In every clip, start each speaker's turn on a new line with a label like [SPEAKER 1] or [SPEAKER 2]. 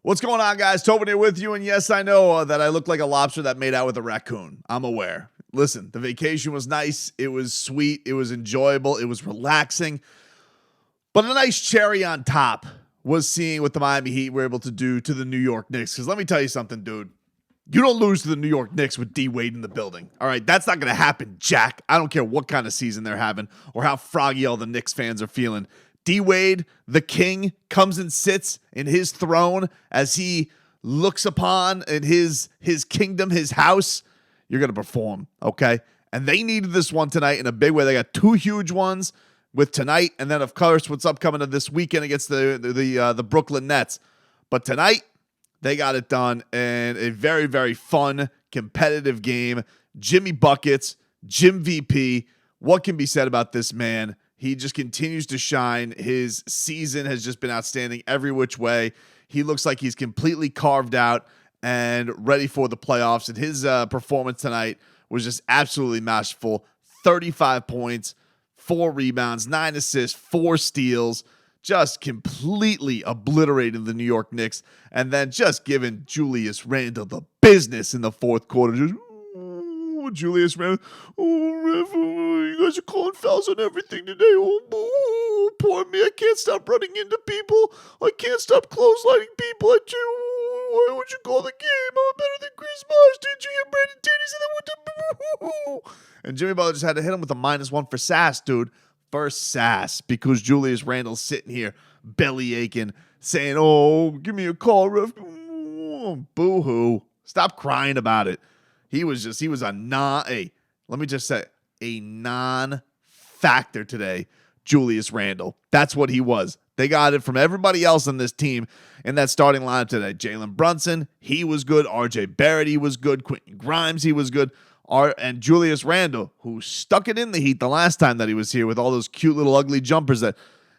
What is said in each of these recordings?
[SPEAKER 1] What's going on, guys? Tobin here with you, and yes, I know that I look like a lobster that made out with a raccoon. I'm aware. Listen, the vacation was nice. It was sweet. It was enjoyable. It was relaxing. But a nice cherry on top was seeing what the Miami Heat were able to do to the New York Knicks. Because let me tell you something, dude. You don't lose to the New York Knicks with DWade in the building. All right, that's not going to happen, Jack. I don't care what kind of season they're having or how froggy all the Knicks fans are feeling. DWade, the king, comes and sits in his throne as he looks upon in his kingdom, his house. You're going to perform, okay? And they needed this one tonight in a big way. They got two huge ones with tonight, and then, of course, what's upcoming to this weekend against the Brooklyn Nets. But tonight, they got it done in a very, very fun, competitive game. Jimmy Buckets, Jim VP. What can be said about this man? He just continues to shine. His season has just been outstanding every which way. He looks like he's completely carved out and ready for the playoffs. And his performance tonight was just absolutely masterful. 35 points, 4 rebounds, 9 assists, 4 steals. Just completely obliterating the New York Knicks. And then just giving Julius Randle the business in the fourth quarter. Just, Julius Randle, ref, you guys are calling fouls on everything today. Poor me. I can't stop running into people. I can't stop clotheslining people. Why would you call the game? I'm better than Chris Bosh. Did you hear Brandon Tatum say that? And Jimmy Butler just had to hit him with a -1 for sass, dude. For sass, because Julius Randle's sitting here belly aching, saying, "Oh, give me a call, ref." Boo-hoo. Stop crying about it. He was a non-factor today, Julius Randle. That's what he was. They got it from everybody else on this team in that starting lineup today. Jalen Brunson, he was good. RJ Barrett, he was good. Quentin Grimes, he was good. And Julius Randle, who stuck it in the Heat the last time that he was here with all those cute little ugly jumpers that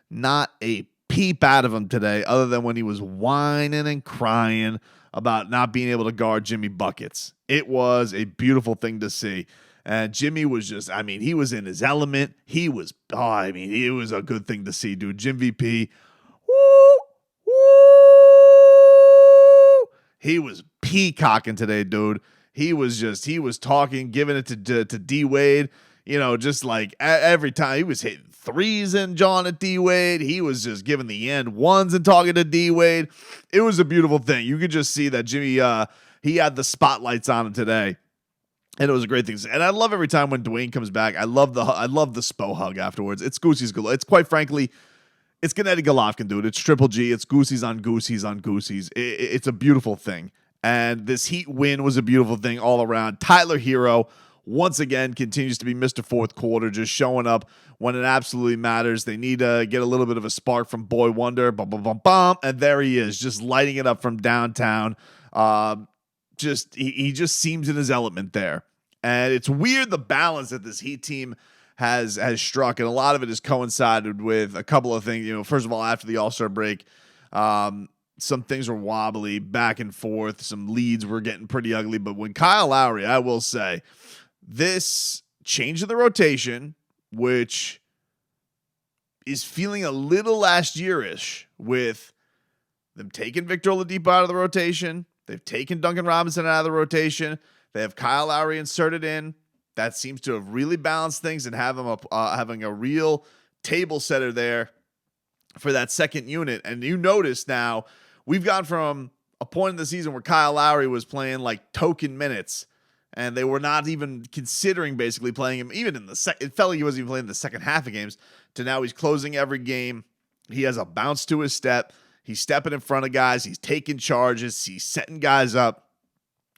[SPEAKER 1] not a peep out of him today other than when he was whining and crying about not being able to guard Jimmy Buckets. It was a beautiful thing to see. And Jimmy was just, he was in his element. It was a good thing to see, dude. Jim VP, he was peacocking today, dude. He was talking, giving it to DWade, just like every time he was hitting threes and John at DWade. He was just giving the end ones and talking to DWade. It was a beautiful thing. You could just see that Jimmy, he had the spotlights on him today. And it was a great thing. And I love every time when Dwyane comes back. I love the Spo hug afterwards. It's Goosey's galore. It's quite frankly, it's Gennady Golovkin, dude. It's Triple G. It's Goosey's on Goosey's on Goosey's. It's a beautiful thing. And this Heat win was a beautiful thing all around. Tyler Herro, once again, continues to be Mr. Fourth Quarter, just showing up when it absolutely matters. They need to get a little bit of a spark from Boy Wonder. Bum, bum, bum, bum. And there he is, just lighting it up from downtown. He just seems in his element there. And it's weird the balance that this Heat team has struck. And a lot of it has coincided with a couple of things. First of all, after the All-Star break, some things were wobbly, back and forth. Some leads were getting pretty ugly. But when Kyle Lowry, I will say, this change of the rotation, which is feeling a little last year-ish with them taking Victor Oladipo out of the rotation. They've taken Duncan Robinson out of the rotation. They have Kyle Lowry inserted in. That seems to have really balanced things and have him having a real table setter there for that second unit. And you notice now, we've gone from a point in the season where Kyle Lowry was playing like token minutes, and they were not even considering basically playing him even in the second. It felt like he wasn't even playing the second half of games, to now he's closing every game. He has a bounce to his step. He's stepping in front of guys. He's taking charges. He's setting guys up.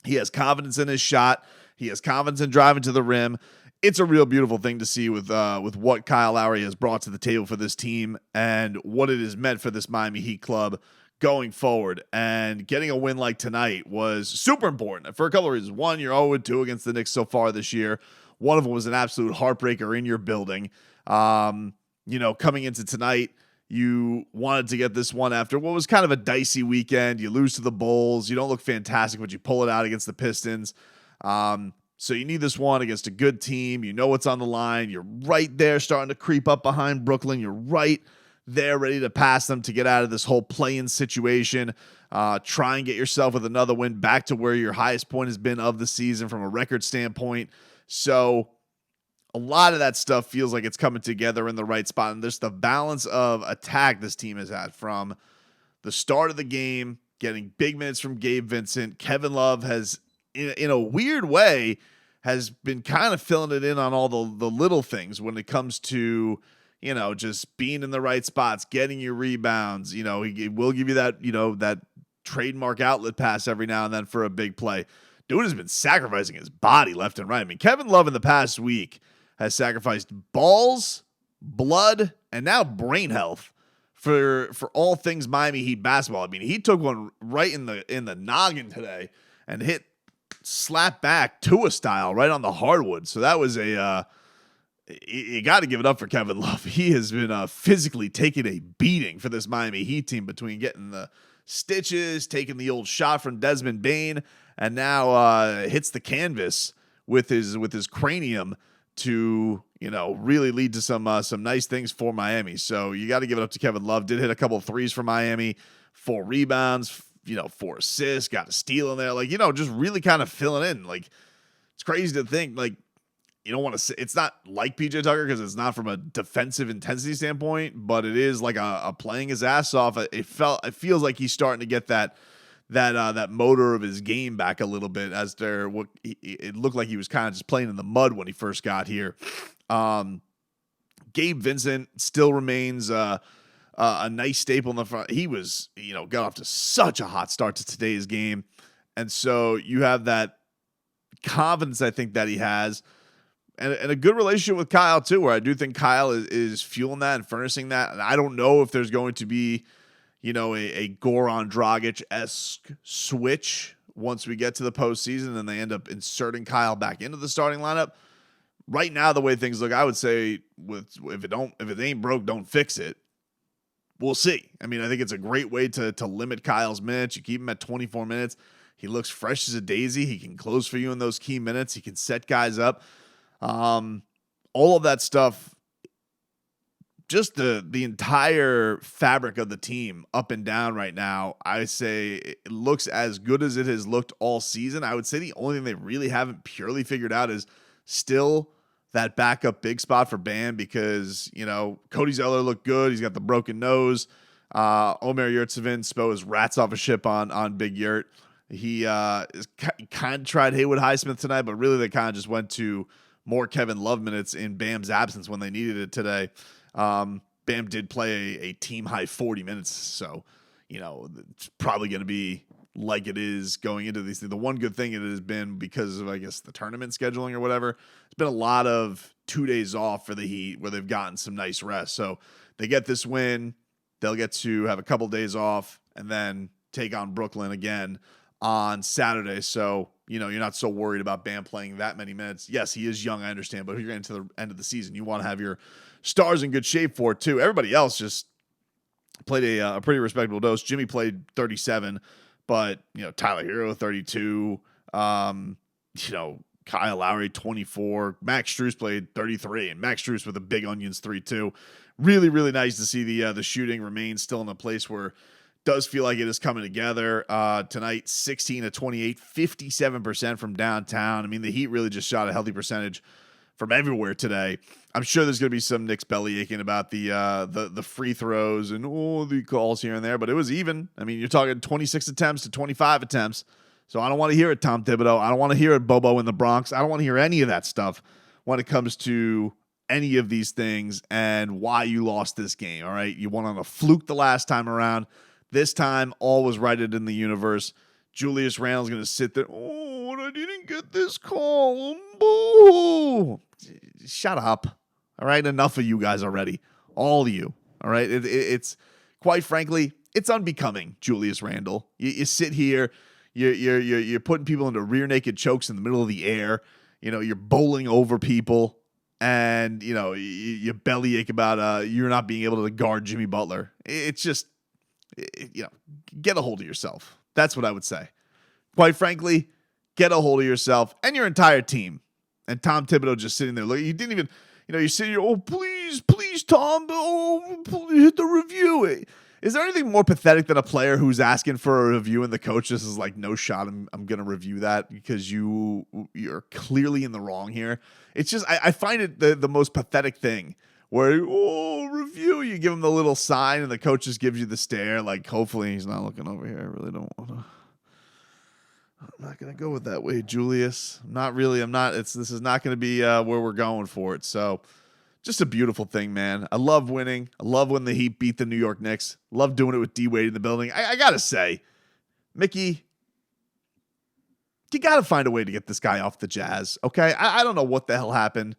[SPEAKER 1] He has confidence in his shot. He has confidence in driving to the rim. It's a real beautiful thing to see with what Kyle Lowry has brought to the table for this team and what it has meant for this Miami Heat club going forward. And getting a win like tonight was super important for a couple of reasons. One, you're 0-2 against the Knicks so far this year. One of them was an absolute heartbreaker in your building. Coming into tonight, you wanted to get this one after what was kind of a dicey weekend. You lose to the Bulls. You don't look fantastic, but you pull it out against the Pistons. So you need this one against a good team. You know what's on the line. You're right there starting to creep up behind Brooklyn. You're right there ready to pass them to get out of this whole play-in situation. Try and get yourself with another win back to where your highest point has been of the season from a record standpoint. So a lot of that stuff feels like it's coming together in the right spot. And there's the balance of attack this team has had from the start of the game, getting big minutes from Gabe Vincent. Kevin Love has, in a weird way, has been kind of filling it in on all the little things when it comes to, just being in the right spots, getting your rebounds. He will give you that, that trademark outlet pass every now and then for a big play. Dude has been sacrificing his body left and right. I mean, Kevin Love in the past week has sacrificed balls, blood, and now brain health for all things Miami Heat basketball. I mean, he took one right in the noggin today and hit slap back Tua style right on the hardwood. So that was you got to give it up for Kevin Love. He has been physically taking a beating for this Miami Heat team between getting the stitches, taking the old shot from Desmond Bane, and now hits the canvas with his cranium to really lead to some nice things for Miami. So you got to give it up to Kevin Love. Did hit a couple of threes for Miami, 4 rebounds, 4 assists, got a steal in there. Just really kind of filling in. It's crazy to think you don't want to say it's not like PJ Tucker because it's not from a defensive intensity standpoint, but it is like a playing his ass off. It feels like he's starting to get that motor of his game back a little bit as it looked like he was kind of just playing in the mud when he first got here. Gabe Vincent still remains a nice staple in the front. He was, got off to such a hot start to today's game. And so you have that confidence, I think, that he has. And a good relationship with Kyle, too, where I do think Kyle is fueling that and furnishing that. And I don't know if there's going to be, a Goran Dragic-esque switch once we get to the postseason and they end up inserting Kyle back into the starting lineup. Right now, the way things look, I would say if it ain't broke, don't fix it. We'll see. I mean, I think it's a great way to limit Kyle's minutes. You keep him at 24 minutes. He looks fresh as a daisy. He can close for you in those key minutes. He can set guys up. All of that stuff, just the entire fabric of the team up and down right now, I say it looks as good as it has looked all season. I would say the only thing they really haven't purely figured out is still that backup big spot for Bam because, Cody Zeller looked good. He's got the broken nose. Omer Yurtseven Spo his rats off a ship on Big Yurt. He kind of tried Haywood Highsmith tonight, but really they kind of just went to more Kevin Love minutes in Bam's absence when they needed it today. Bam did play a team-high 40 minutes, so, it's probably going to be like it is going into these things. The one good thing it has been because of, I guess, the tournament scheduling or whatever, it's been a lot of 2 days off for the Heat where they've gotten some nice rest. So they get this win, they'll get to have a couple days off and then take on Brooklyn again on Saturday. So, you're not so worried about Bam playing that many minutes. Yes, he is young, I understand, but if you're getting to the end of the season, you want to have your stars in good shape for it too. Everybody else just played a pretty respectable dose. Jimmy played 37, but, Tyler Herro, 32, Kyle Lowry, 24, Max Strus played 33, and Max Strus with a big onions 3-2. Really, really nice to see the shooting remain still in a place where does feel like it is coming together. Tonight, 16 of 28, 57% from downtown. I mean, the Heat really just shot a healthy percentage from everywhere today. I'm sure there's going to be some Knicks belly aching about the free throws and the calls here and there, but it was even. I mean, you're talking 26 attempts to 25 attempts. So I don't want to hear it, Tom Thibodeau. I don't want to hear it, Bobo in the Bronx. I don't want to hear any of that stuff when it comes to any of these things and why you lost this game. All right, you won on a fluke the last time around. This time, all was righted in the universe. Julius Randle's going to sit there. Oh, I didn't get this call. Boo! Shut up. All right, enough of you guys already. All of you. All right, it's quite frankly, it's unbecoming, Julius Randle. You sit here, you're putting people into rear naked chokes in the middle of the air. You're bowling over people, and you bellyache about you're not being able to guard Jimmy Butler. It's just. Get a hold of yourself. That's what I would say. Quite frankly, get a hold of yourself and your entire team. And Tom Thibodeau just sitting there. Look, you didn't even, you're sitting here, oh, please please, Tom, hit the review. Is there anything more pathetic than a player who's asking for a review and the coach just is like, no shot, I'm going to review that because you're clearly in the wrong here? It's just, I find it the most pathetic thing where, review, you give him the little sign and the coach just gives you the stare. Like, hopefully he's not looking over here. I really don't want to. I'm not going to go with that way, Julius. Not really. This is not going to be where we're going for it. So just a beautiful thing, man. I love winning. I love when the Heat beat the New York Knicks. Love doing it with DWade in the building. I got to say, Mickey, you got to find a way to get this guy off the Jazz, okay? I don't know what the hell happened.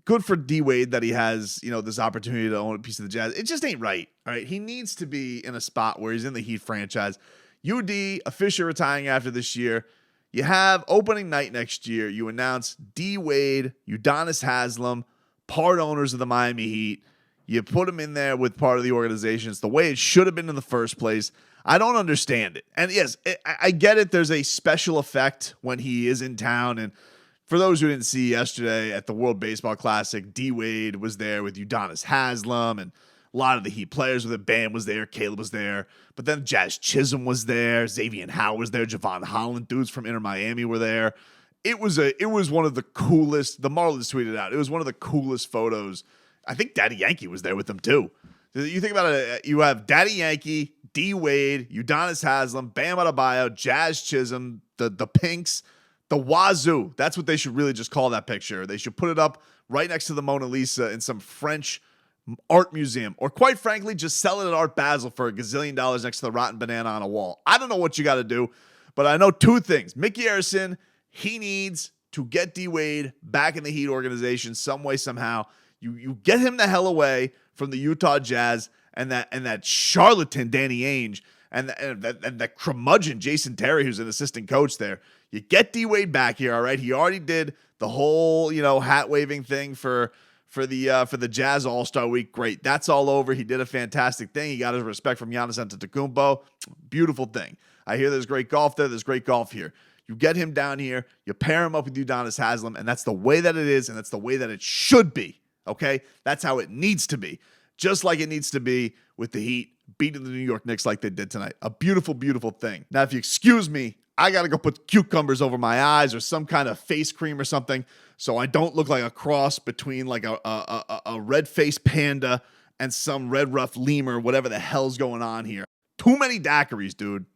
[SPEAKER 1] Good for DWade that he has, this opportunity to own a piece of the Jazz. It just ain't right, all right? He needs to be in a spot where he's in the Heat franchise. UD officially retiring after this year. You have opening night next year. You announce DWade, Udonis Haslem, part owners of the Miami Heat. You put him in there with part of the organization. It's the way it should have been in the first place. I don't understand it. And yes, I get it. There's a special effect when he is in town. And for those who didn't see yesterday at the World Baseball Classic, DWade was there with Udonis Haslem and a lot of the Heat players with it. Bam was there. Caleb was there. But then Jazz Chisholm was there. Xavier Howe was there. Javon Holland, dudes from Inter Miami were there. It was one of the coolest. The Marlins tweeted out. It was one of the coolest photos. I think Daddy Yankee was there with them too. You think about it. You have Daddy Yankee, DWade, Udonis Haslem, Bam Adebayo, Jazz Chisholm, the Pinks, the Wazoo. That's what they should really just call that picture. They should put it up right next to the Mona Lisa in some French art museum, or quite frankly, just sell it at Art Basel for $1 gazillion next to the rotten banana on a wall. I don't know what you got to do, but I know two things. Micky Arison, he needs to get D-Wade back in the Heat organization some way, somehow. You get him the hell away from the Utah Jazz and that charlatan Danny Ainge and that curmudgeon Jason Terry, who's an assistant coach there. You get D-Wade back here, all right? He already did the whole, hat waving thing for the Jazz All-Star Week. Great. That's all over. He did a fantastic thing. He got his respect from Giannis Antetokounmpo. Beautiful thing. I hear there's great golf there. There's great golf here. You get him down here, you pair him up with Udonis Haslem, and that's the way that it is, and that's the way that it should be, okay? That's how it needs to be, just like it needs to be with the Heat beating the New York Knicks like they did tonight. A beautiful, beautiful thing. Now, if you excuse me, I got to go put cucumbers over my eyes or some kind of face cream or something so I don't look like a cross between like a red-faced panda and some red-ruffed lemur, whatever the hell's going on here. Too many daiquiris, dude.